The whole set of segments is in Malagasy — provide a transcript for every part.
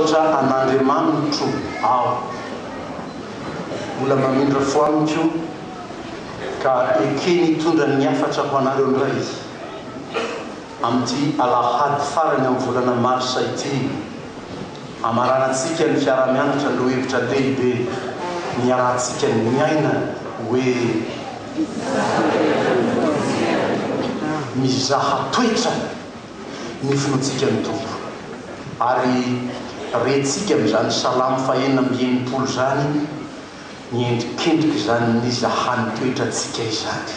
misaotra an'Andriamanitro aho mbola mamindra foaniko ka ekeny hitondra ny afatra ho anareo indray amin'ity alahady farany amin'ny volana marsa ity amaranantsika ny fiara-mianatra no hevitra lehibe miarantsika ny miaina hoe mizaha toetra ny finoantsika ny tompo ary rentsika amin'izany salamo fahenina mienimpolo zany niendrikendriky zany nizahany toetrantsika izany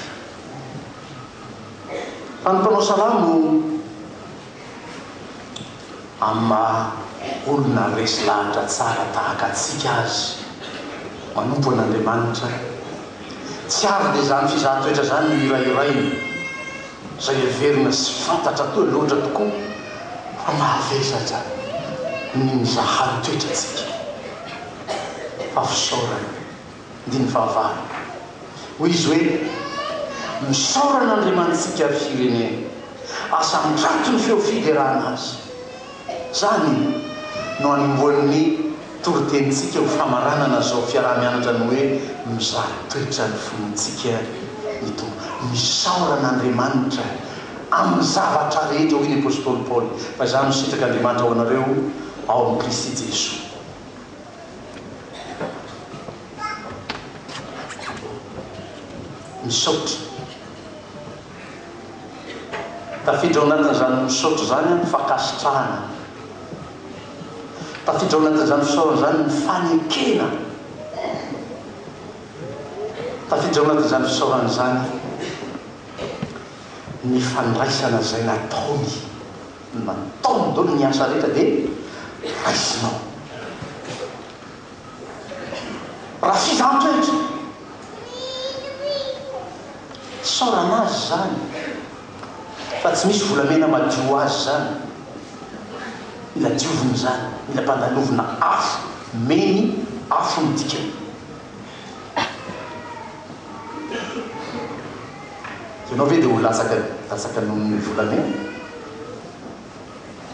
fa ny mpanao salamo amin'ny olona resy lahatra tsara tahaka atsika azy manompo an'Andriamanitra tsy ary dia zany fizahan-toetra zany no irairainy zay everina sy fantatra toa loatra tokoa fa mahavezatra ny mizahany toetrantsika fa fisaorana ndiny fahavalo hoy izy hoe misaoran'Andriamanitsika ary firenena asa mitrato ny feo fiderana azy zany no anomboan'ny toritentsika ho famaranana zao fiaraha-mianatra ny hoe mizaha toetra ny finoantsika ny tompo misaoran'Andriamanitra amin'ny zavatra rehetra hoy ny apôstôly Paoly fa izany misitraka Andriamanitra ao anareo ao amin'ny Kristy Jesoa misaotra tafiditra ao anatin'izany misaotra zany ny fakasitrahana tafiditra ao anatin'izany fisaorana zany ny fanekena tafiditra ao anatin'izany fisaorana zany ny fandraisana zay nataony daholo ny asa rehetra dia raisinao raha fizahan-toetra saorana azy zany fa tsy misy volamena madio azy zany mila diovina zany mila mpandalovina afo meny afo ny dikany ianao ve dia ho latsaka nohon'ny volamena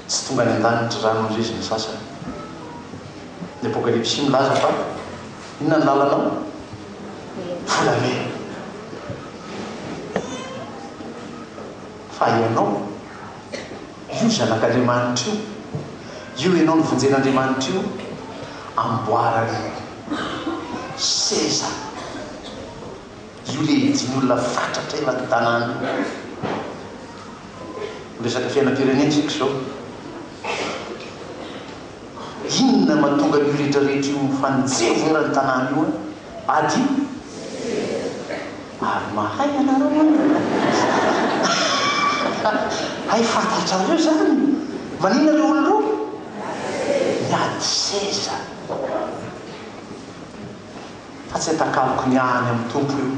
tsy tonga ny an-danitra rano nrezy ny sasany ny apokalypsy milaza fa inona ny lalanao volamena fa ianao io zanak'Andriamanitra io ianao ny vonjen'Andriamanitra io amboarany seza io le diny olona fatratra elaky tanàna resaka fiainam-pirenena sika zao inona mahatonga io rehetrarehetra io fanjevona ny tanàna io ady ary mahay anareo hay fantatrareo zany manina reo olonareo miady seza fa tsy atakaloky ny any amin'ny tompo io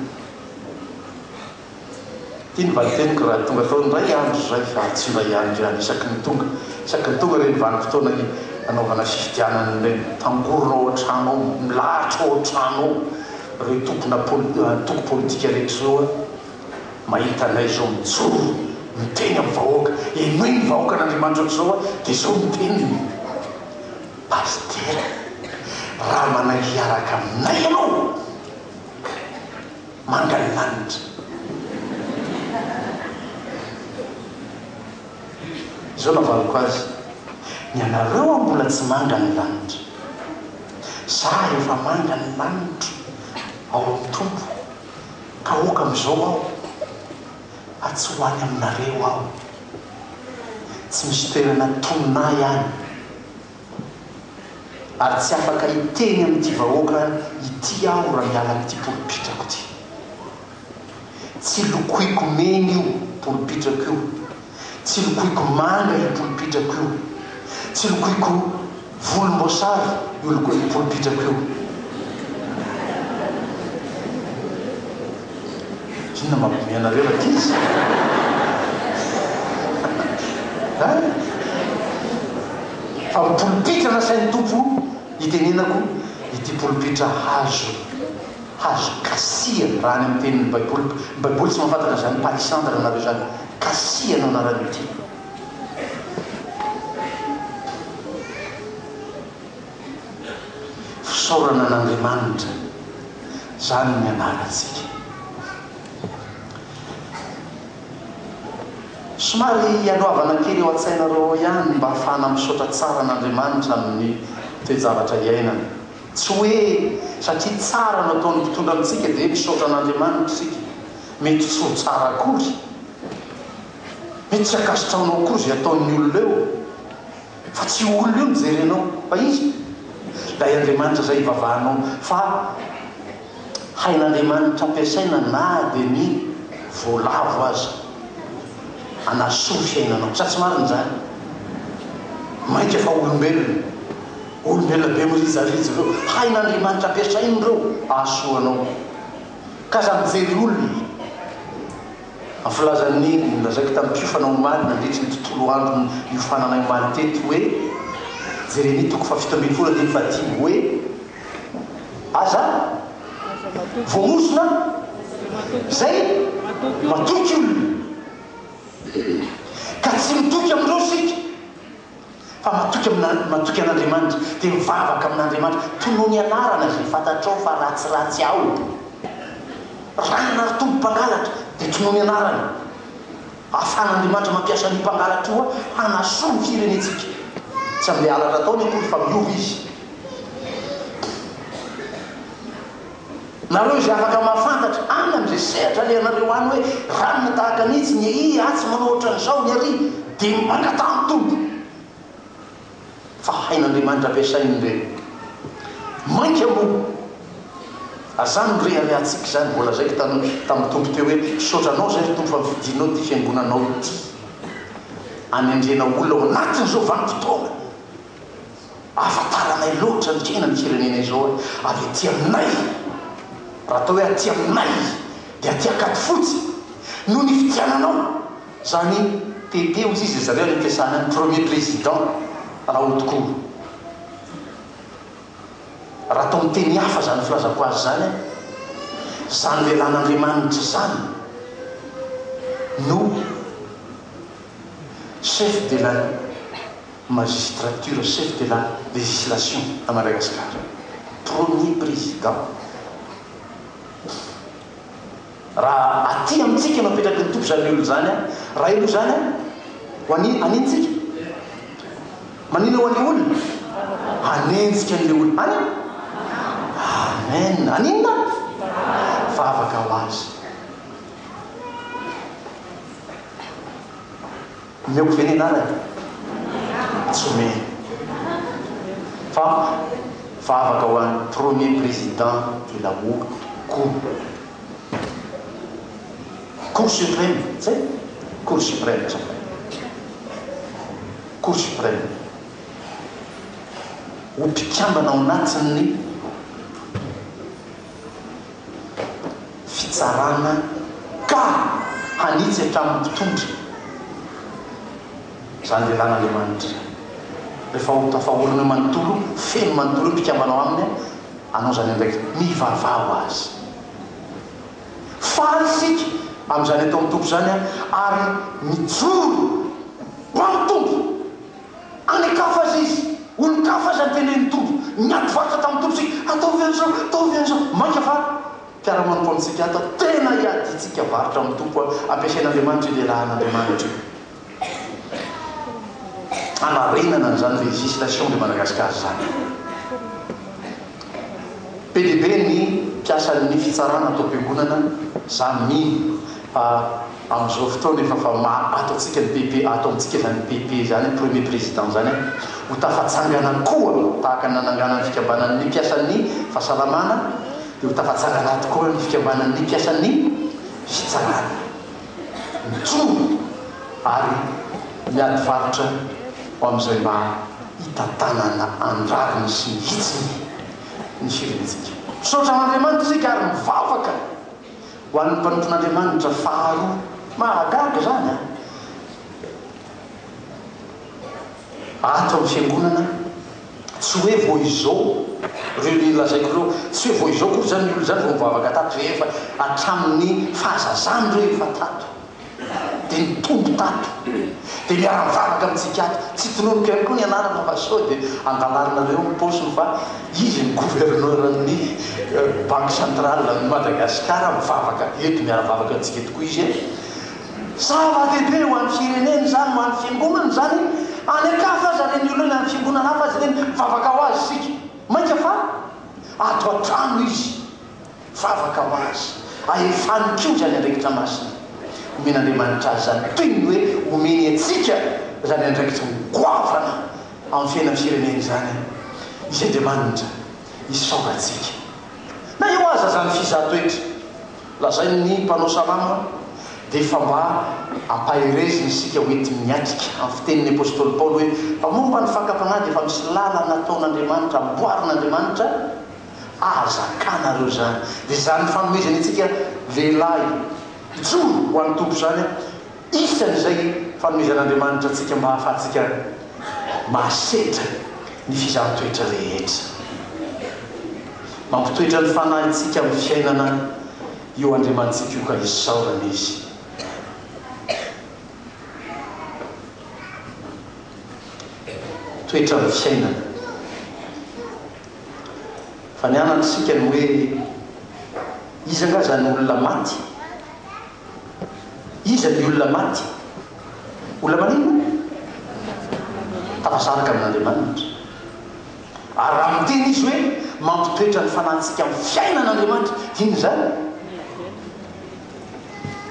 ty ny valiteniko raha tonga tao ndray andro zay fa tsy ndray andro ihany isaky ny tonga reny vanim-potoana anaovana fifidianany tangoronao an-trano ao milahatra ao an-trano ao reo toko politika rehetra zao mahita anay zao mijoro miteny amin'ny vahoaka enoy ny vahoaka n'Andriamanitra zao dia zao miteniny pastera raha manahy araka aminay ianao mangany lanitra zao navaliko azy ny anareo mbola tsy manga ny lanitra za efa manga ny lanitra ao amin'ny tompo ka oka am'izao aho fa tsy ho any aminareo aho tsy misy toerana tononay ihany ary tsy afaka hiteny amin'ity vahoaka ity aho raha miala amin'ity polopitrako ty tsy lokoiko meny io polopitrako io tsy lokoiko manga io polopitrako io tsy lokoiko volomboasary io lokoiko polopitrako io inona mampimeanareo rakizy fa mipolopitra nasain'ny tompo hitenenako ity polopitra hazo kasia raha any amin'ny tenin'ny baiboly tsy mahafantana zany palisandra nareo zany kasia no anarany ity fisaorana n'Andriamanitra zany ny anarantsika. Somary aloavana kely eo an-tsainareo ihany mba hahafahana misaotra tsara n'Andriamanitra amin'ny toe-javatra iainana. Tsy hoe satria tsara no ataony mpitondra amintsika dia misaotra n'Andriamanitra isika. Mety tsy ho tsara akory, mety tsy akasitraonao akory zay ataon'ny olona eo, fa tsy olona eo mijerenao fa izy. Ilay Andriamanitra zay ivavahanao, fa hain'Andriamanitra ampiasaina na dia ny voalavo aza anasoa fiainanao. Sa tsy marina zany? Mainka fa olombelona be mirizarizy ireo, hain'Andriamanitra ampiasainy ireo ahasoanao. Ka za mijery olona amin'ny filazan'ny milazaiko tamin'ny mpiofana omaly nandritry ny tontolo andro iofanana omaly teto hoe jereny toko fa 17 dia fadimy hoe aza voamosona zay matoky olona. Ka tsy mitoky amindreo sika fa matoky an'Andriamanitra dia mivavaka amin'Andriamanitra tonoho ny anarana zay fantatrao fa ratsiratsy ao. Raha nary tombo mpangalatra dia tonoho ny anarana ahafahan'Andriamanitra mampiasa ny mpangalatra io hanasoa ny firenetsika. Tsy amin'ilay alatra ataony akory fa miova izy. Nareo izay afaka mahafantatra any amin'izay sehatra alehanareo any hoe ranona tahaka nitsy ny atsy manao ohatran'izao ny ary dia mangatamy tombo. Fa hain'Andriamanitra ampiasainy ireny. Mainka moa azany reharehantsika zany mbola zaiko tamin'ny tompo teo hoe saotranao zay ry tompo fa mividinao ty fiangonanao ty anendrena olona ao anatin'izao vanim-potoana. Afantaranay loatra ny kena ny firenena izao avy aty aminay. Raha atao hoe aty aminay dia aty akaty fotsy no ny fitiananao zany PP ozy izy zareo ny ampiasana ny premier président raha otokoro. Raha atao miteny hafa zany filazako azy zany zany lehilan'Andriamanitra zany no chef de la magistrature, chef de la législation à Madagascar, premier président. Raha aty amintsika mapetraky ny tompo zany olo zany raha elo zany ho anintsika manina ho an'le olona hanentsika an'le olona any amen aninona vavaka ho azy meoko venenana tsy omeny fa vavaka ho an'ny premier président de la Cour suprême, c'est Cour suprême. Cour suprême. Ho mpikambana ao anatin'ny fitsarana ka hanitsy hatramin'ny mpitondra. Zany lehilan'Andriamanitra. Rehefa tafaholana manontolo, feno manontolo mpikambanao aminy, anao zany ndraiky mivavao azy. Faly sika amin'izany atao amin'ny tompo zany ary mijoro ho amin'ny tompo. Anekafa azy izy, olon-kafa zany tenen'ny tompo, miady varotra tamin'ny tompo sika, ataovy an'izao, mainka fa mpiara-manompo amintsika atao tena hiady itsika varotra amin'ny tompo ampiasain'Andriamanitra io lehilahan'Andriamanitra io. Anarenana zany législation de Madagascar zany. Be dia be ny mpiasan'ny fitsarana atao am-piangonana zany mino amin'izao fotoana efa fa ataontsika ny PP, atao amintsika zany PP zany premier président zany ho tafatsangana koa tahaka ny nananganan'ny fikambanan'ny mpiasan'ny fahasalamana dia ho tafatsangana tokoa ny fikambanan'ny mpiasan'ny fitsarana mijoro ary miady varotra ho amin'izay mba hitantanana andrariny sy mihitsiny ny firenetsika. Misaotra an'Andriamanitra isika ary mivavaka ho an'ny mpanompon'Andriamanitra faharoa mahagaga zany ato amin'ny fiangonana tsy hoe vo izao reo lazaiko reo tsy hoe vo izao koa zany olo zany vo mivavaka tato rehefa hatramin'ny fahazazany reo efa tato dia ny tombo tato dia miara-mivavaka amintsika ato tsy tononoka ihany koa ny anarana fa sao dia angalarinareo mipaosiny fa izy ny gouverneuran'ny banque centrale ny Madagasikara mivavaka eto miara-vavaka antsika tokoa izy zava-dehibe ho amin'ny fireneny zany ho amin'ny fiangonana zany anekafa aza reny olona amin'ny fiangonana hafa azy reny mivavaka ho azy sika mainka fa ato an-trano izy vavaka ho azy ahefany kio zany andraikitra masina omen'Andriamanitra azy zany toy ny hoe omeny atsika zany andraikitra migoavana amin'ny fiainany fireneny zany izy Andriamanitra isaoratsika na eo aza zany fizatoetra lazay ny mpanao salama dia fa mba ampahireziny isika hoety miatrika amin'ny fitenin'ny apôstôly Paoly hoe momba ny fakapanahy dia efa misy lalana nataon'Andriamanitra amboarin'Andriamanitra azakana reo zany dia zany fanomezany atsika lehilahy joro ho an'ny tompo zany isan'izay fanomezan'Andriamanitra atsika mba hahafahantsika mahasetra ny fizahatoetra rehetra mampitoetra ny fanahintsika amin'ny fiainana io Andriamanitsika io ka isaorana izy toetra amin'ny fiainana fa ny anatritsika ny hoe iza nga zany olona maty iza ny olona maty olona manino tafasaraka amin'Andriamanitra ary raha miteny izy hoe mampitoetra ny fanahintsika amin'ny fiainan'Andriamanitra iny zany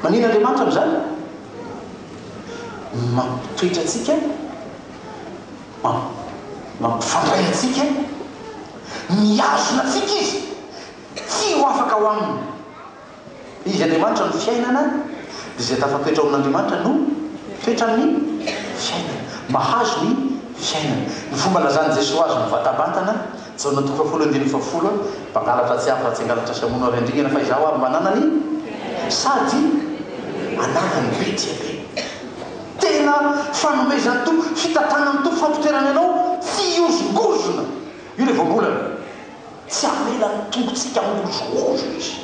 manino Andriamanitra amin'izany mampitoetra atsika mampifandray atsika miazona atsika izy tsy ho afaka ho aminy izy Andriamanitra ny fiainana dia izay tafatoetra ao amin'Andriamanitra no toetra amin'ny fiainana mahazo ny fiainana ny fomba lazany Jesosy azy mivatabantana jaona 7:10 mpangalatra tsy hafa tsy angalatra samono avy andringana fa izaho aby mananany sady ananany be dia be tena fanomezany tompo fitatana ny tompo fampitoerana ianao tsy iozongozona io le voambolana tsy amelan'ny tompontsika miozongozo izy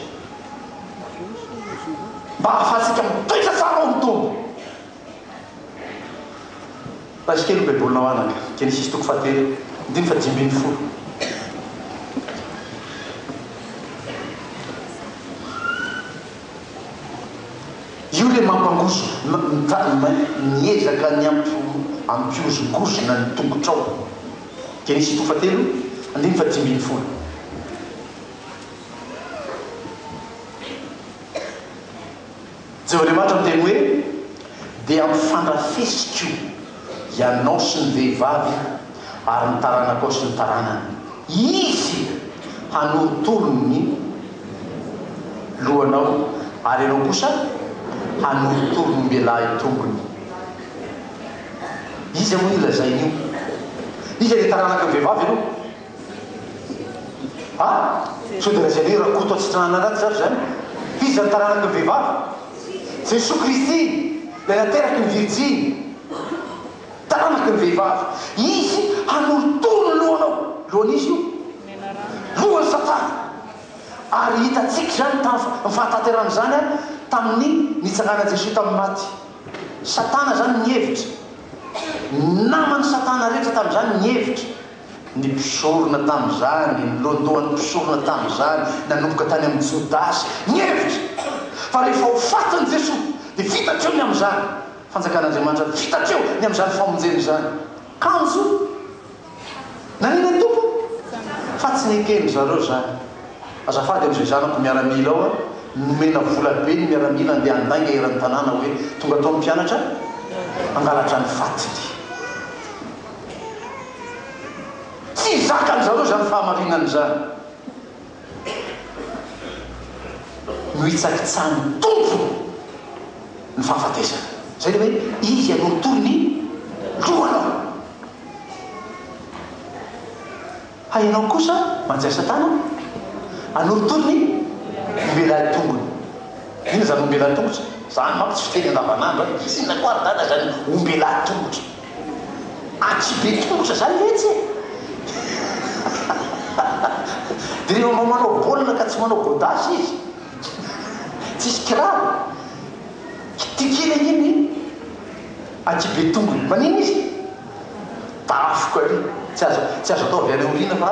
mba hahafahantsika mitoetra tsara ao ny tompo raha izy kely baibolinao anaka Genesis 3:5 io le mampangozo miezaka ny ampiozongozona ny tongotrao Genesis 3:5 Jehovah miteny hoe dia ampifandrafesiko ianao sy ny vehivavy ary ny taranako sy ny taranany izy hanorotoro ny lohanao ary ianao kosa hanorotoro ny mbelahy tongony izy moa ilazainy io izy le taranaka ny vehivavy ianao so dia razay hoe rakoto atsitranana anaty zary zany izy zany taranaka ny vehivavy Jesosy Kristy ilay nateraky ny virjiny taranaka ny vehivavy izy hanorotoro ny lohanao lohan'izy io lohany Satana ary hitatsika zany mifahataterana zany tamin'ny nitsangana Jesosy tamin'ny maty Satana zany nyhevitra namany Satana rehetra tamin'izany nyhevitra ny mpisorona tamin'izany ny londohan'ny mpisorona tamin'izany nanomboka tany amin'ny Jodasy nyhevitra fa rehefa ho fatiny Jesosy dia vitatreo ny amin'izany fanjakan'Andriamanitra vitatreo ny amin'izany famonjeny zany kanjo nanina ny tompo fa tsy nekeny zareo zany azafady amin'izay zanako miaramila ao nomena volabe ny miaramila andeha andainga eran'ny tanàna hoe tonga tao mpianatra angalatra ny fatiny tsy zakany zareo zany fahamarinany zany no hitsakitsany tompo ny fahafatesana zay le hoe izy hanorotoro ny lohanao hainao kosa manjay Satana hanorotoro ny mbelahy tongony ina zany ombelahy tongotra zany manko tsy fiteny andavanandro isina koa aridana zany ombelahy tongotra atsy be tongotra zany letsy dia rehefa manao baolina ka tsy manao godasy izy tsisy kiraro kitikina iny aty be tongony manino izy tafoko ary tsy azo atao avy any aoriana fa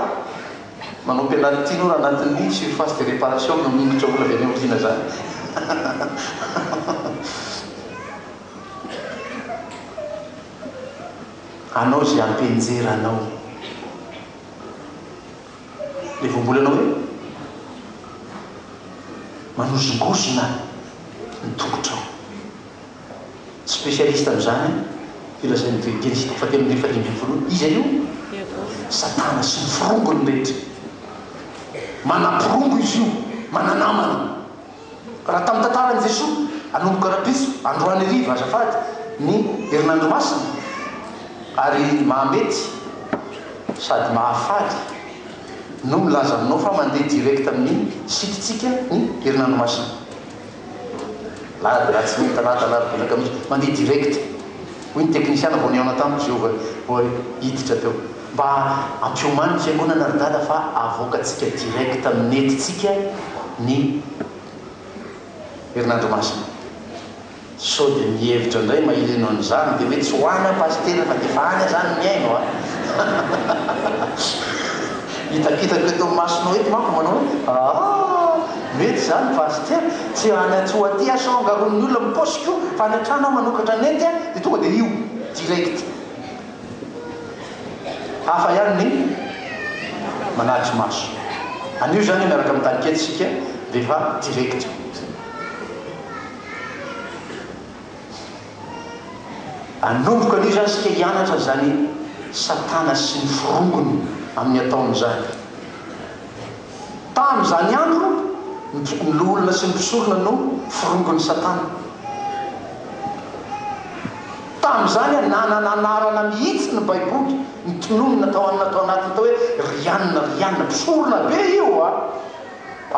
manao mpianaty no raha anatin'ny surface de réparation no mingotra olona avy any aoriana zany anao zay ampenjeranao le voambolanao hoe manozongozona ny tongotrao spécialiste am'izany filazany Genesis 1:15 izy io satana sy ny firongony rehetra manapirongo izy io mananamana raha tamin'ny tantaran'i Jesosy anomboka rapiso androany riva azafady ny herinandro masina ary mahamety sady mahafaly no milaza aminao fa mandeha direct amin'ny sititsika ny herinandro masina raha tsy mitanata larobolaka misy mandeha direct hoy ny teknisiana vao niaona tamiko zay vao hiditra teo mba ampiomany ny fiangonana ridada fa avoakatsika direct amin'ny netitsika ny herinandro masina so dia mihevitra indray mahileno an'izany dia hoe tsy hoana pastera fa dia fany zany miaino a hitakitako eto masonao eto manko manao hoe mety zany pastera tsy ho aty aso angaron'ny olona miposiko fa ny antrano manokatra nety a dia tonga dia io direct hafa ihany ny manatry maso anio zany miaraka amin'ny taniketsika dia efa direct anomboka anio zany sika hianatra zany satana sy ny firongony amin'ny ataon'izany tamin'izany andro ny olona sy ny mpisorona no firongony satana tamin'izany nananarana mihitsy ny baiboly ny tononona natao anatiny tao hoe rianina mpisorona be io a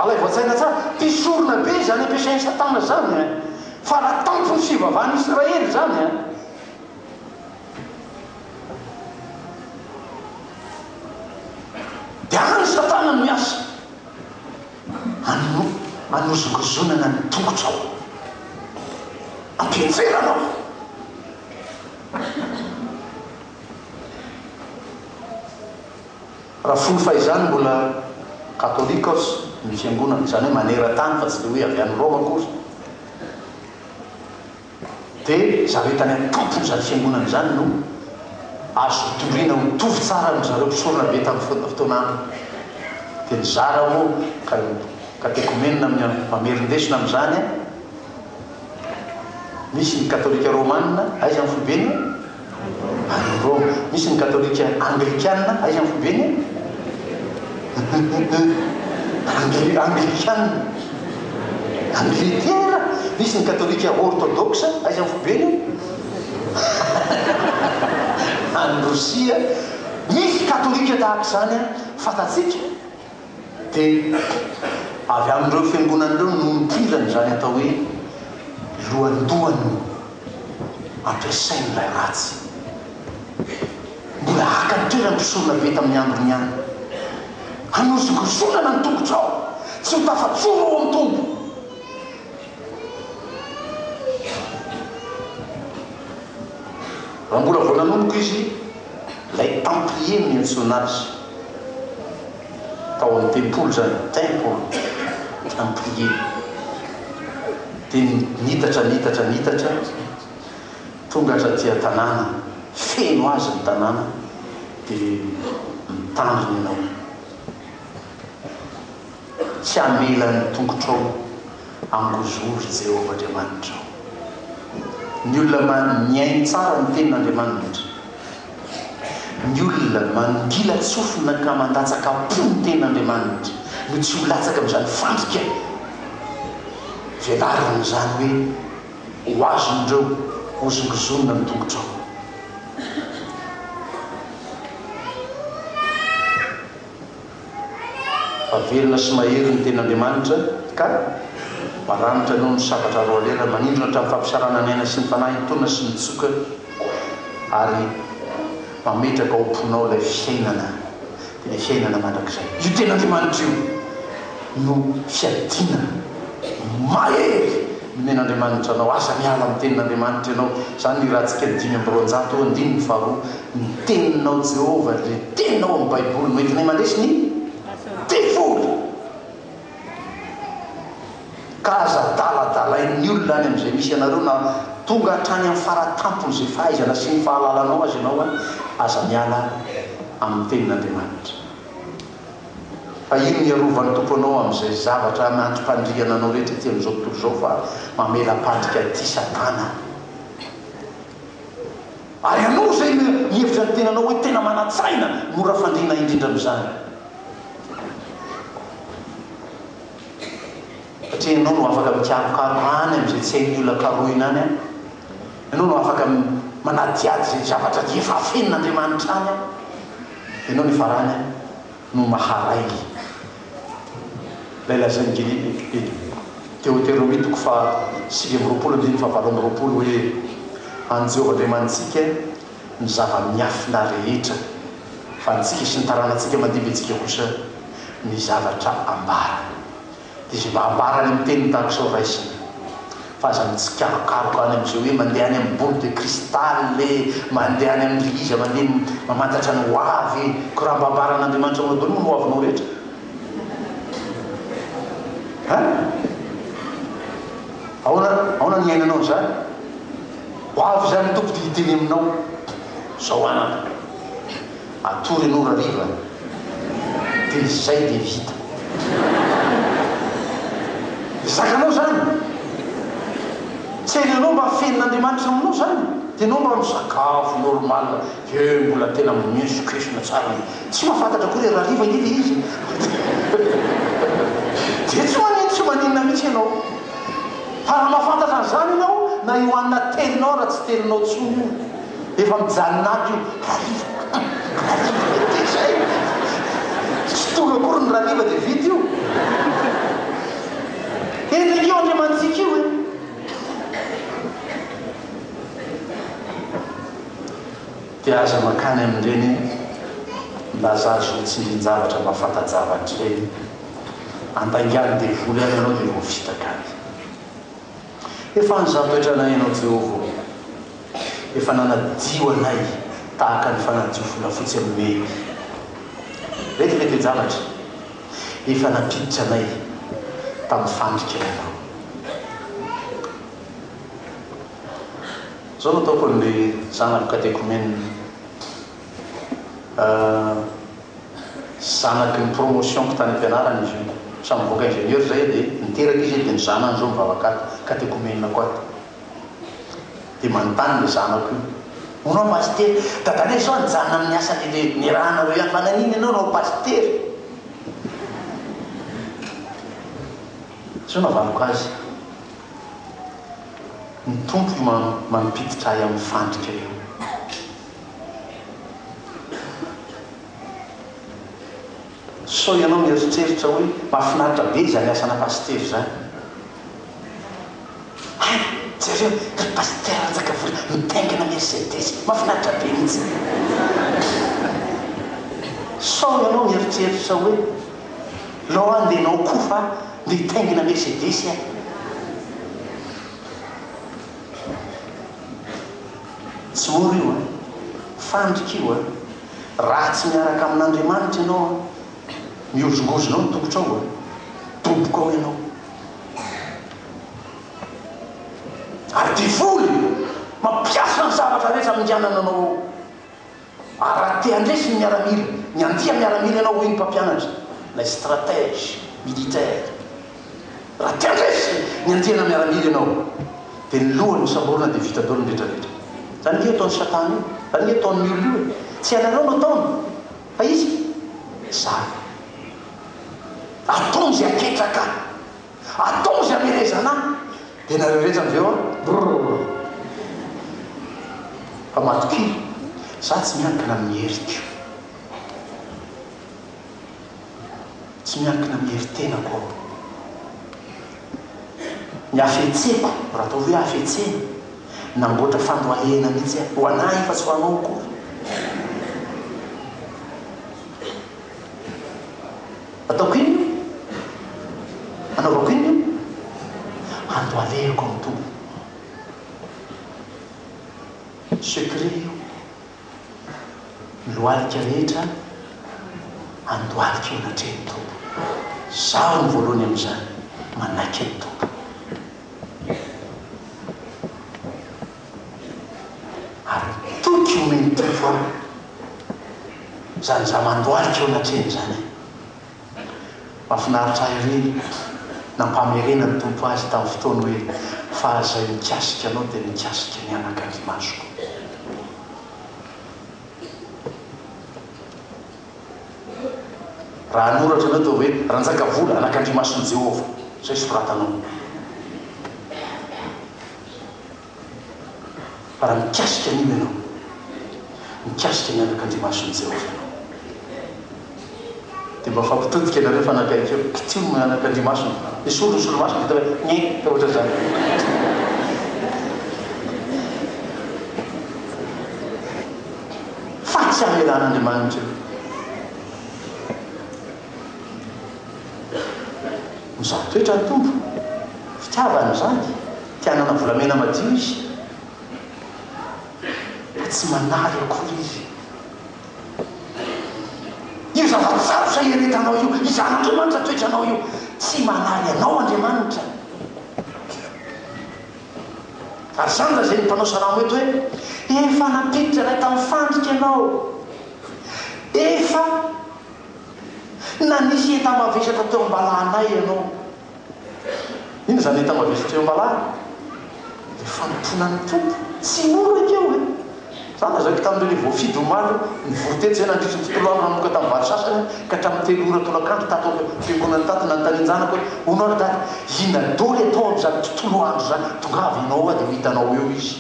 alay voatsaina tsara mpisorona be zany ampiasain'ny satana zany fa raha tampo ny fivavahany Israely zany a dia any satana no miasa anozongozonana ny tongotrao ampienjeranao raha folo fahizany mbola katolikos ny fiangonana zany hoe manera-tany fa tsy dia hoe avy any Roma kosa dia zareo tany an-tampony zany fiangonana zany no azo toriana mitovy tsara ny zareo mpisorona be tamin'ny fotoanandro dia nizara moa katekomenina amin'ny mamerindesina amin'izany misy ny katolika romanina aiza amin'ny fibeny any Roma misy ny katolika anglikanina aiza amin'ny fibeny anglikanina Angleterre misy ny katolika orthodoxe aiza amin'ny fibeny any Rosia misy katolika tahaka zany fatatsika dia avy amin'ireo fiangonan'ireo no mipirany zany atao hoe lohandohany ampiasain'ilay ratsy mbola haka ny toerana mpisorona be tamin'ny androny any hanozongozonana ny tongotrao tsy ho tafatsoro ao amin'ny tombo raha mbola vao nanomboka izy lay templier ny antsoina azy tao amin'ny tempoly zany temple templier dia nitatra tonga atraty tanàna feno azy ny tanàna dia mitandriny ianao tsy amela ny tongotrao angozory Jehovah-Andriamanitra ny olona miainy tsara ny tenin'Andriamanitra ny olona mangila tsofina ka mandatsaka po ny tenin'Andriamanitra no tsy ho latsaka amin'izany fandrika velariny zany hoe ho azon'ireo hozongozonina ny tongotrao avelona sy mahery ny tenin'Andriamanitra ka maranitra no ny sabatra roa lera manindrona hatramin'ny fampisarana ny aina sy ny fanahy tona sy mitsoka ary mametraka ao am-ponao ilay fiainana dia ilay fiainana mandrakizay io tenin'Andriamanitra io no fiadina mahery men'Andriamanitra anao aza miala amin'ny tenin'Andriamanitra ianao zany ny rahantsika ny 5:9 andiny faharoa ny teninao Jehova le teninao amin'ny baiboly noentinay mandresy ny devoly ka aza daladalain'ny olona any amin'izay misy ianareo na tonga hatrany amin'ny faratampony izay fahaizana sy ny fahalalanao azy ianao aza miala amin'ny tenin'Andriamanitra fa ino ny arovan'ny tompo anao amin'izay zavatra mandrom-pandriana anao rehetra ty amin'izao tontolo izao fa mamela-pandrika ty Satana ary anao zay mihevitra ny tenanao hoe tena manatsaina mora fandriana indrindra amin'izany satria ianao no afaka mikarokaro any amin'izay tsy hain'ny olona karoina any ianao no afaka manadiady zay zavatra efa afenin'Andriamanitra any ianao ny farany no maharay lay lazany Deutéronomie 5:20 hoe any Jehova Andriamanitsika ny zava-miafina rehetra fa antsika sy ny taranantsika mandiby antsika kosa ny zavatra ambara dia zay mba ambarany amin'ny teniny tahak'izao raisina fa aza mitsikarokaroka any amin'izay hoe mandeha any amin'ny boule de cristal mandeha any amin'ny liza mandeha mamantatra ny hoavy ko raha mba ambaran'Andriamanitra ao daholo no hoavinao rehetra ahoana ny ainanao zany hoavy zany tompo dia hiteny aminao zao anana atory anao rariva dia zay dia vita zakanao zany tsy hainanao mba afenin'Andriamanitra aminao zany dia anao mba misakafo normal mbola tena miesokesona tsara tsy mahafantatra koa hoe rariva iny izy dia tsy maninona mihitsy ianao fa raha mahafantatra an'izany ianao na io anina telinao raha tsy telinao tsony io efa mijanonady io rariva dia zay tsy tonga akory ny rariva dia vita io endrika io Andriamanitsika io dia aza makany amin'ireny milaza azy ho tsindrin-javatra mahafantajavatra reny andaingany devoly any ianao dia voavitaka any efa nyzatoetra anay ianao Jehova efa nanadio anay tahaka ny fanadio volafotsy amin'ny retilety zavatra efa napiditra anay tamin'ny fandrika ianao zao no ataoko an'le zanako katekomeny zanaky ny promotion-ko tany ampianarana izy io samy voaka ingénieur zay dia niteraka izy dia ny zanany zao mivavaka katekomenina koa dia manontany le zanako io onao paster dadanay zao nijanona amin'ny asa ny rahana hoe any fananiny ianao nao paster zao navanoko azy ny tompo io mampiditra ahy amin'ny fandrika io so ianao mieritreritra hoe mahafinaritra be zany asana paster zany jareo ry paster anjakavory mitaingana Mercedes mahafinaritra be mihitsy so ianao mieritreritra hoe lao andehanao kofa dia hitaingana Mercedes tsy mora io fandrika io raha tsy miaraka amin'Andriamanitra ianao miozongozonao ny tongotra ao toboka ao ianao ary devoly mampiasa ny zavatra rehetra mindianana anao ary raha te handresy ny miaramila ny andia miaramila ianao hoy ny mpampianatra la stratège militaire raha te handresy ny andiana miaramila ianao dia ny lohany samborona dia vita daholo ny rehetrarehetra zany io ataon'ny Satana io zany io ataon'ny olona io tsy anareo no ataony fa izy zany ataony zay aketraka ataony zay amerezana dia nareo rehetra amizeo fa matokilo za tsy miankina amin'ny heriko tsy miankina amin'ny heritenako ny afetseko raha atao hoe afetsena namboatra fandoahena mihitsy ho anahy fa tsy ho anao koa ataoko iny anaovako iny andohaleko ny tompo secret io loalika rehetra andohalika eo anatreny tompo zaho ny voalohany amin'izany manaiky ny tompo ary toky omeny tompo aho zany za mandohalika eo anatreny zany mahafinaritra iry nampamerena ny tompo azy tamin'ny fotoana hoe fa zay mikasika anao dia mikasika ny anak'Andriamasoko. Raha anoratra anao dia hoe ranjaka vola anak'Andriamason'i Jehova zay soratanao. Raha mikasika an'iny ianao mikasika ny anak'Andriamason'i Jehova dia mba fampitodika anareo fanakaiky eo kitio ny anak'Andriamasona isolo solomasona hita hoe nye ta ohatra zany fa tsy amelan'Andriamanitra io mizaha toetra ny tompo fitiavany zany tianana volamena madio izy fa tsy manary akory izy io zava-tsarotra ieretanao io izan'Andriamanitra toetranao io tsy manary anao Andriamanitra ary zany da zay ny mpanao salamo eto hoe efa napiditra ilay tamin'ny fandrika ianao efa na nisy enta mavesatra teo am-balanay ianao iny zany enta mavesatra teo am-balana dia fanomponan'ny tompo tsy mora keo e zany zaka tamin'ireny voafidy omaly nivorotety zay nandritry ny tontolo andro namoka tamin'ny vary sasany ka hatramin'ny telo ora tolakandro tato fiangonany tato na nytaninjanako hoe onao ry daty ina doly atao amin'izany tontolo andro zany tongavy ianao a dia ho hitanao eo izy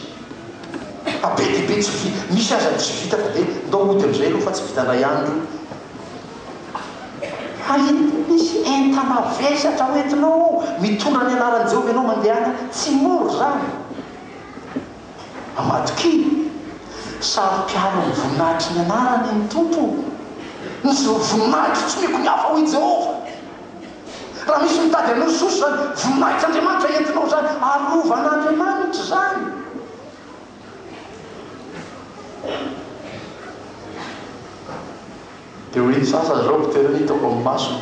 abe dibe tsy misy aza tsy vita fa dia ndao ody amin'izay aloha fa tsy vitandray andro misy enta mavesatra hoentinao mitondra ny anaran'i Jehova ianao mandehana tsy moro zany amatoky saro-piaro ny voninahitry ny anarany ny tompo ny voninahitry tsy meko ny hafa hoy Jehova raha misy mitady anao soso zany voninahitry'Andriamanitra entinao zany arovan'Andriamanitra zany dia hoe sasa zao piterany hitako amin'ny masony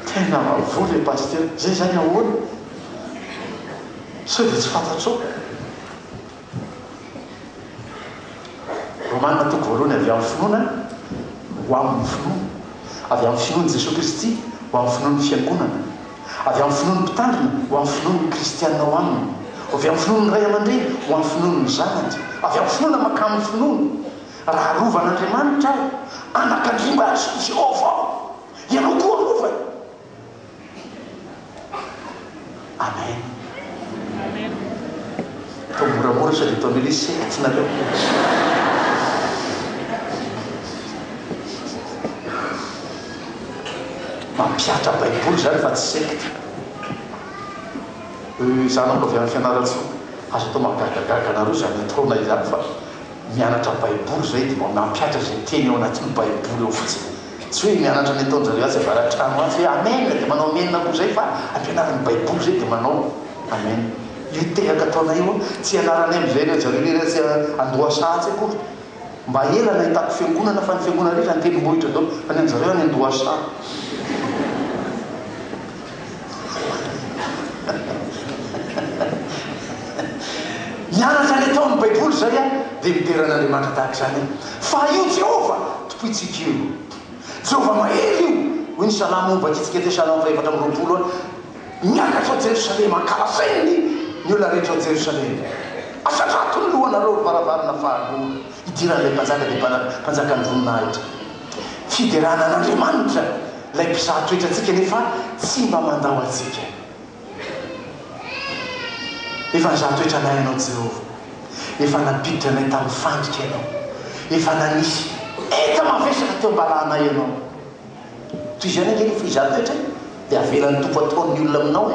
tena mavoly paster zay zany ahoana sao dia tsy fantatrao romanina toko voalohany avy amin'ny finoana ho amin'ny finoana avy amin'ny finoany Jesosy Kristy ho amin'ny finoan'ny fiangonana avy amin'ny finoan'ny mpitandrina ho amin'ny finoan'ny kristianina ho aminy avy amin'ny finoan'ny ray aman-dreny ho amin'ny finoan'ny zanany avy amin'ny finoana makamin'ny finoana raha arovan'Andriamanitra aho anak'Andriamasy Jehova ianao koa arovany amen atao moramora sady atao milisety nareo mampiatra baiboly zany fa tsy sekta zanako avy amin'ny fianaratso azo atao mahagagagaga anareo zany ataona izany fa mianatra baiboly zay dia mampiatra zay teny eo anatin'ny baiboly eo fotsiny tsy hoe mianatra ny ataonjareo azy avaratrano azy hoe amena dia manao amenina koa zay fa ampianarany baiboly zay dia manao amen io tehaka ataona io tsy ianarany amin'izay re zareo rery tsy andohasatsy akory mba ela na hitako fiangonana fa ny fiangonana rery antelo-mbohitra dao fa ny anjareo any andohasa mianatra ny ataon'ny baiboly zay a dia miteran'Andriamanitra tahaka zany fa io Jehova topoitsika io Jehova mahely io hoy ny salamo ombakitsika te salamo faefatra amin'ny roapolo miakatra ao Jerosalema ankalasainy ny olona rehetra ao Jerosalema asatrato ny lohanareo varavarana fahaloha idiran'ilay mpanjaka dia mpanjaka ny voninahitra fiderana an'Andriamanitra ilay mpizaha toetra atsika nefa tsy mba mandao atsika efa nizaha toetra anay ianao Jehova efa napiditra anay tamin'ny fandrika ianao efa nanisy eta mavesatra teo am-balanay ianao toy izany ankeny efa hizaha toetra dia avelan'ny tompo ataon'ny olona aminao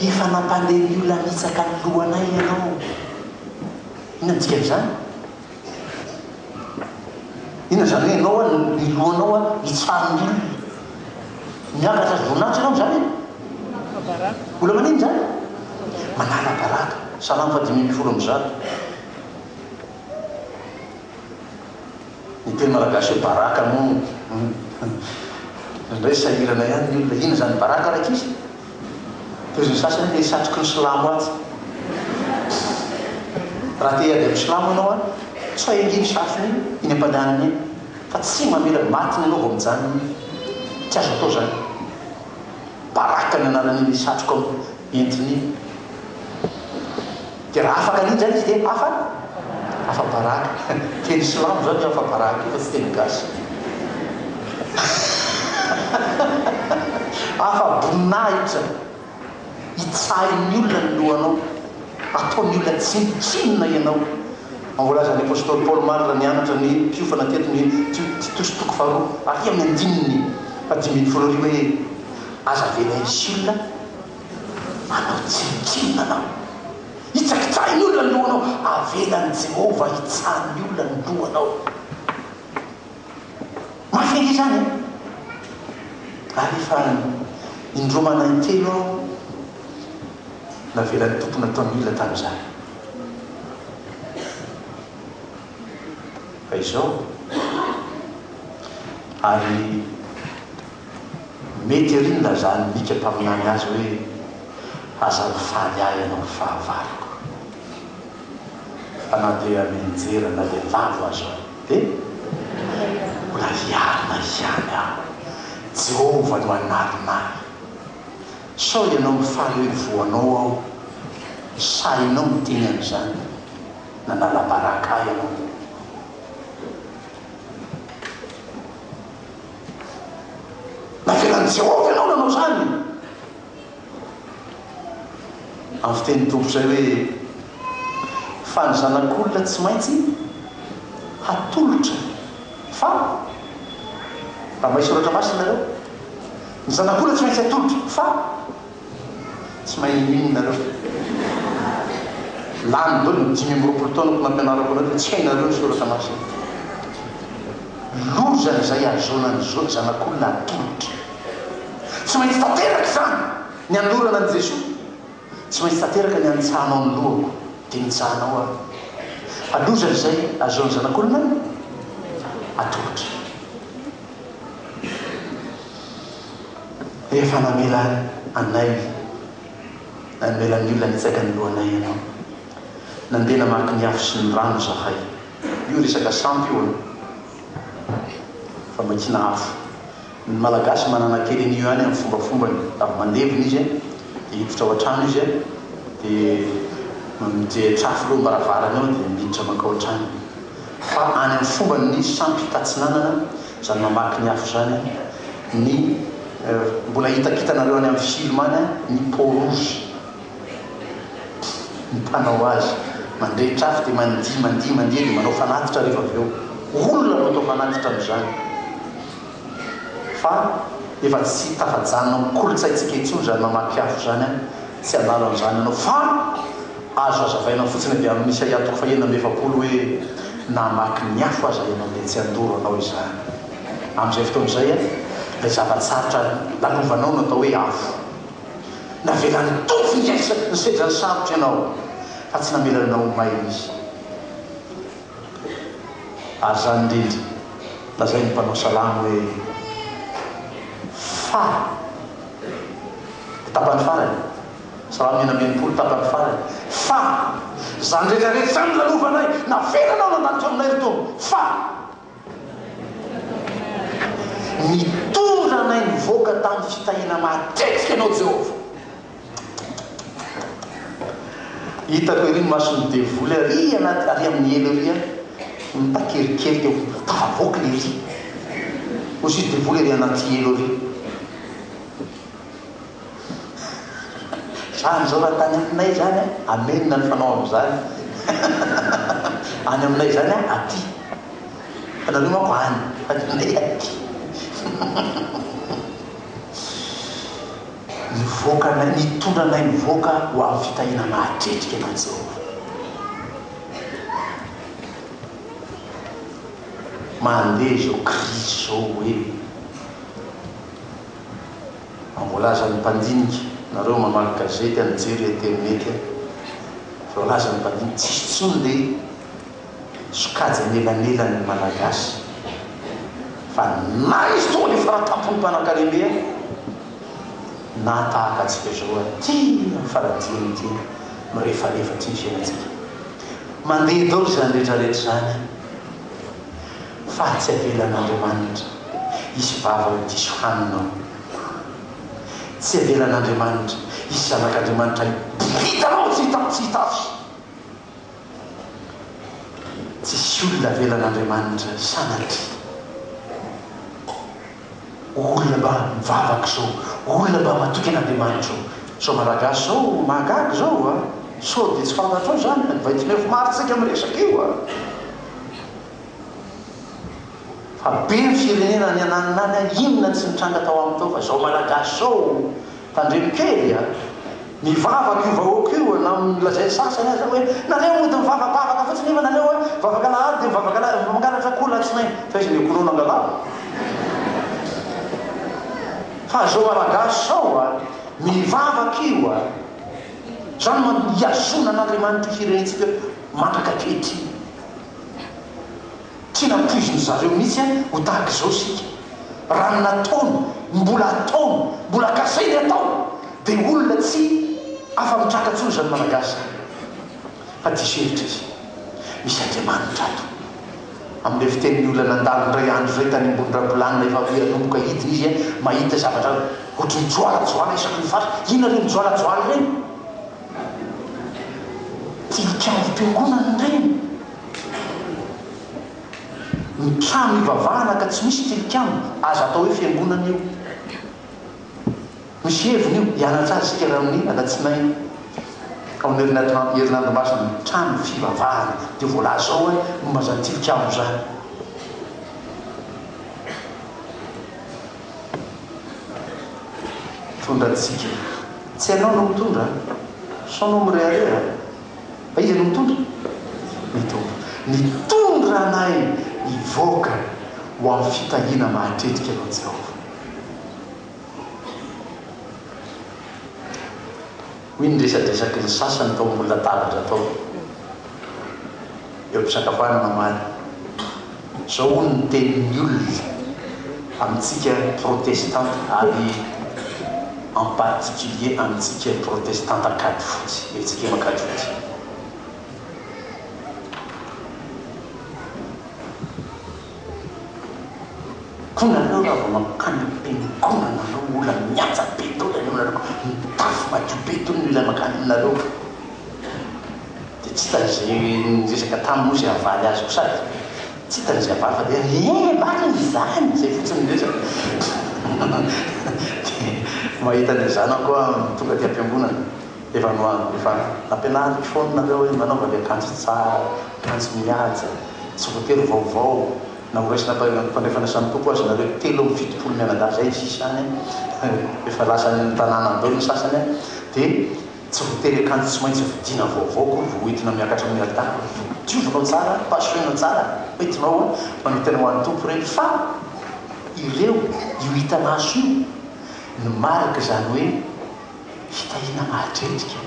efa nampandeha ny olona nitsaka ny lohanay ianao ina ntsika izany ina zany hoe ianao ny lohanao hitsarony olona miakatra azy voninahitra ianao zany olona maniny zany manala baraka salamy fa 500 ny teny malagasy hoe baraka moa indray sahirana ihany ny olona ina zany baraka raiky izy toy ny sasany le satroky ny silamo atsy raha te ady amin'ny silamo ianao a tsy hainginy sasony iny ampandehanany iny fa tsy mamela matiny ianao vao mijanony tsy azo atao zany baraka ny anarany satroka entiny iny de raha afaka an'iny zany izy de afa baraka teny silamo zany afa baraka fa tsy teny gasy afa boninahitra hitsahin'ny olona ny lohanao ataon'ny olona tsinitsinina ianao mangolaza ny apôstôly Paul Marra nianatra ny piofana teto ny titositoko faharoa ary amin'ny andininy 10 hoe aza vela isy olona anao tsinitsinina anao hitsakitsahin'ny olona ny lohanao avelan'ny Jehova hitsahin'ny olona ny lohanao mafeny zany ary efa indromana intelo aho navelan'ny tompona ataon'ny olona tamin'izany fa izao ary mety rinona zany mika mpaminany azy hoe aza mifaly ahy ianao fahavariko fa na dia menjera na dia lavo azo de mbola hiarina ihany aho Jehova no anarinahy sao ianao mifaly hoe voanao aho sainao miteny an'izany nanala baraka ahy ianao navelan'ny Jehova ianao nanao zany amin'ny fiteny tompo zay hoe fa ny zanak'olona tsy maintsy hatolotra fa raha mahay soratra masina nareo ny zanak'olona tsy maintsy hatolotra fa tsy mahay inona nareo lany dolo ny 5 taona ko nampianarako anareo tsy hainareo ny soratra masina lozana zay azonany zanak'olona hatolotra tsy maintsy tanteraka zany ny anorana an' Jesosy tsy maintsy tanteraka ny antsahanao ny lohako dia nitsahanao aho alozany zay azon'ny zanak'olona atolotra efa namela anay namelan'ny olona nitsaka ny lohanay ianao nandeha namaky ny afo sy ny rano zahay io resaka sampy io fa makina afo ny malagasy manana kely an'io ihany amin'ny fombafombany avy mandevina izy dia hiditra ao an-trano izy dia mijetra afo loha mbaravarana ao dia miditra makao an-trano fa any amin'ny fombany ny sampy tatsinanana zany mamaky ny afo zany ny mbola hitakitanareo any amin'ny film any ny porozy ny mpanao azy mandrehitra afo dia mandia dia manao fanatitra rehefa avy eo olona no atao fanatitra amin'izany fa efa tsy tafajanonao mikolotsaitsika intsony zany mamaky afo zany tsy hanalo an'izany anao fa azo azavainao fotsiny dia amin'ny Isaia 1:20 hoe namaky ny afo aza ianao dia tsy andoro anao izany amin'izay fotoan'izay ilay zavatsarotra lalovanao no atao hoe afo navelan'ny tompo ny sedran'ny sarotra ianao fa tsy namelanao may izy ary zany indrindra lazay ny mpanao salamo hoe fa tapany farany salamo 1:20 tapany farany fa zany rehetrarehetra zany lalovanay navelanao nandanitra aminay ry tompo fa mitondra anay nivoaka tamin'ny fitahina matetika ianao Jehova hitako ery masony devoly ary anaty ary amin'ny elo ry mitakerikery teo tavavoky le ry osy devoly ery anaty elo ry zany zao raha tany aminay zany amenina ny fanao amin'izany any aminay zany aty fanareo mako any fainay aty nivoaka nitondra anay nivoaka ho amin'ny fitahina mahatretrika ianao Jehova mandeha zao Kristy zao hoe mangolaza ny mpandinika nareo mamaky gazety anyjery internet fa laza ny vadiny tsisy tsony le sokajy anelanelany malagasy fa na izy toa le faratampony mpanakareme na tahaka atsika zao aty faradiny ty mirefarefatsy ny fiainatsika mandeha dao zany rehetrarehetra zany fa tsy avelan'Andriamanitra isy vava diso haninao tsy avelan'Andriamanitra isy zanak'Andriamanitra hitanao tsy hitafy tsisy olona avelan'Andriamanitra sanatry olona mba mivavaka zao olona mba matoky an'Andriamanitra zao malagasy zao mahagaga zao so dia tsy fantatrao zany 29 mars tsika miresaka io fa be ny firenena ny ananinany inona tsy mitranga tao amin'ny tao fa zao malagasy zao tandremokely mivavaka io vahoaka io na milazay sasany aza hoe nareo ody mivavakavaka fotsiny nefa nareo vavaka lahady dia mivavaka lahady mangalatra koa latsinainy fa izy ny ekonona angalà fa zao malagasy zao mivavaka io zany hiazona an'Andriamanitra firenentsika mandraka kety tsy nampoiziny zareo mihitsy ho tahaka zao sika raha nataony mbola ataony mbola kasainy atao dia olona tsy afa-mitraka tsony zany malagasy fa diso hevitra izy misy Andriamanitra ato amin'ilay fitenin'ny olona nandalo ndray andro zay tany ambony rabolanina efa anomboka hidiny izy mahita zavatra ohatry mijoalajoala isaky ny fatra ina reny mijoalajoala reny tilikambo mpiangonana reny mitrano ivavahana ka tsy misy tilikambo aza atao hoe fiangonana io misy heviny io hianatra azy sika raha amin'ny alatsinainy ao herinandro masina mitrano fivavahana dia voalaza zao momba zany tilikambo zany tondratsika tsy hainao no mitondra sanao mirearea fa izy no mitondra mitondra anay ivoaka ho amin'ny fitahina mahatretrika anao Jehova hoy ny resadresaky ny sasany tao mbola tabatra tao eo am-pisakafoanana maly zao hoy ny tenin'ny olona amintsika protestante ary en particulier amintsika protestante akady fotsy etsika makady fotsy ko nareo raha vao makany am-piangonana nareo olona miatsa be tao nareo mitafy madio be tao ny olona makany aminareo dia tsy hitan'izay resaka tamin'ny ozy havaly azy ko sady tsy hitan'izay havaly fa dia mariny zany zay fotsiny resaka mahita ny zana koa tonga ty am-piangonana efa nampianariko foana nareo hoe manaova le akanjo tsara akanjo mihaja tsy voatery vaovao na horaisina mpandrefana samy tompo azy nareo 3 mianadahy zay sisy any efa lasany tanàna be ny sasany dia tsy voatery akanjo tsy maintsy vidina vaovao koa voentina miakatra amin'ny altara diovinao tsara pasoinao tsara hoentinao manitana ho an'ny tompo reny fa ireo io hitanaso io ny marika zany hoe fitahina mahatretrika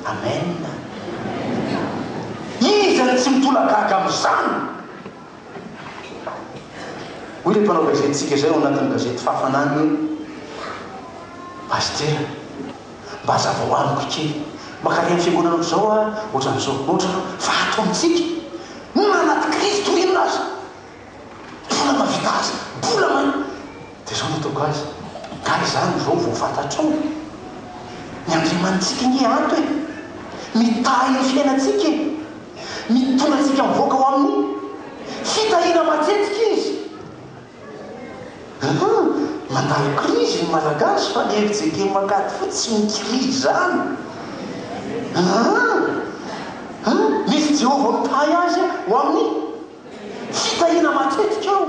amen izany tsy mitolagaga amin'izany hoy le mpanao gazetitsika zay ao anatin'ny gazety fahafanany hoe pastera mba azava hoaniko kely makary amin'ny fiangonanao zao ohatran'izao ohatranao fa ataontsika nanaty Kristy inona azy mbola mavita azy mbola dia zao nataoko azy kary zany zao vao fantatrao ny Andriamanitsika ny ato mitahy ny fiainatsika mitondra atsika mivoaka ho amin'ny fitahina matetika izy mandalo krizy ny malagasy fa ny hevitseke makady fotsy mikrizy zany misy Jehova mitahy azy ho amin'ny fitahina matetika ao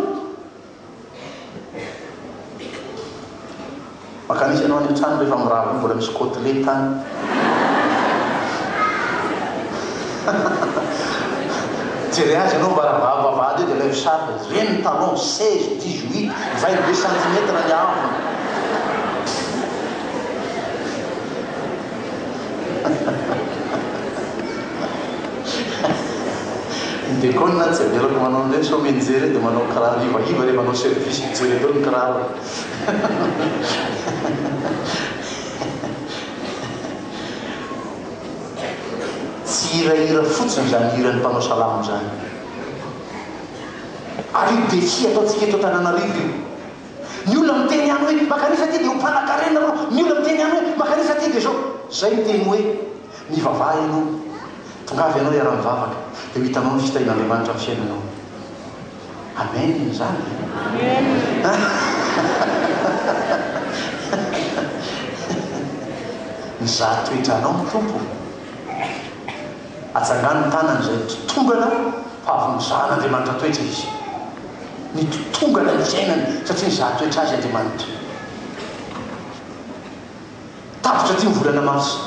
makanisy anao any trano rehefa mirava mbola misy côtelette tany jery azy anao mba vavavady dia leo sary reny talon 16 18 22 cm ny avony dia kona tsy avelako manao ndray so menjery dia manao kiraro ivaiva rehefa manao service mijery teo ny kiraro tsy hirahira fotsiny zany hirany mpanao salamo zany ary io défi ataontsika eto Antananarivo io ny olona miteny any hoe makanisa ty dia ho mpanakarena reo ny olona miteny any hoe makanisa ty dia zao zay miteny hoe mivavaha ianao tongavy ianao iara-mivavaka dia ho hitanao ny fitahin'Andriamanitra amin'ny fiainanao amen zany mizaha toetranao ny tompo atsangano ny tanany zay totongana fa avy mizahan'Andriamanitra toetra izy ny totongana ny fiainany satria nizaha toetra azy Andriamanitra tapitra ty mivolana maso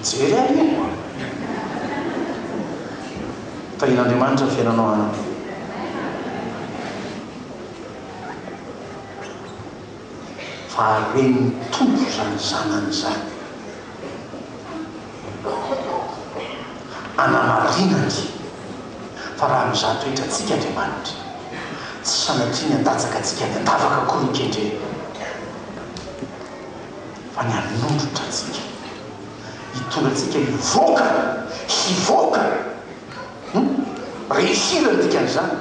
jery ahy io tahin'Andriamanitra ny fiainanao any fa reny tompo zany zanany zany anamarinany fa raha mizaha toetra atsika Andriamanitra tsy sanatria ny andatsaka atsika ny andavaka koa nikendre fa ny anondrotra atsika hitonga atsika hivoaka réussir ny dikan'izany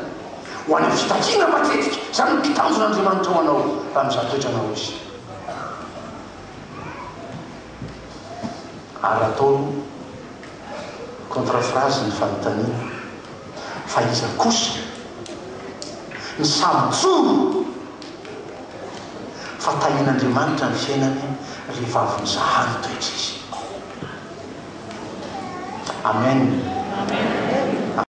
ho any amin'ny fitakiana matetika zany ny mpitanjon'Andriamanitra ho anao raha mizaha toetra anao izy ary atao contre-phrase ny fanontaniana fa iza kosa ny samijoro fa tahin'Andriamanitra ny fiainany rehefa avy mizahany toetra izy amen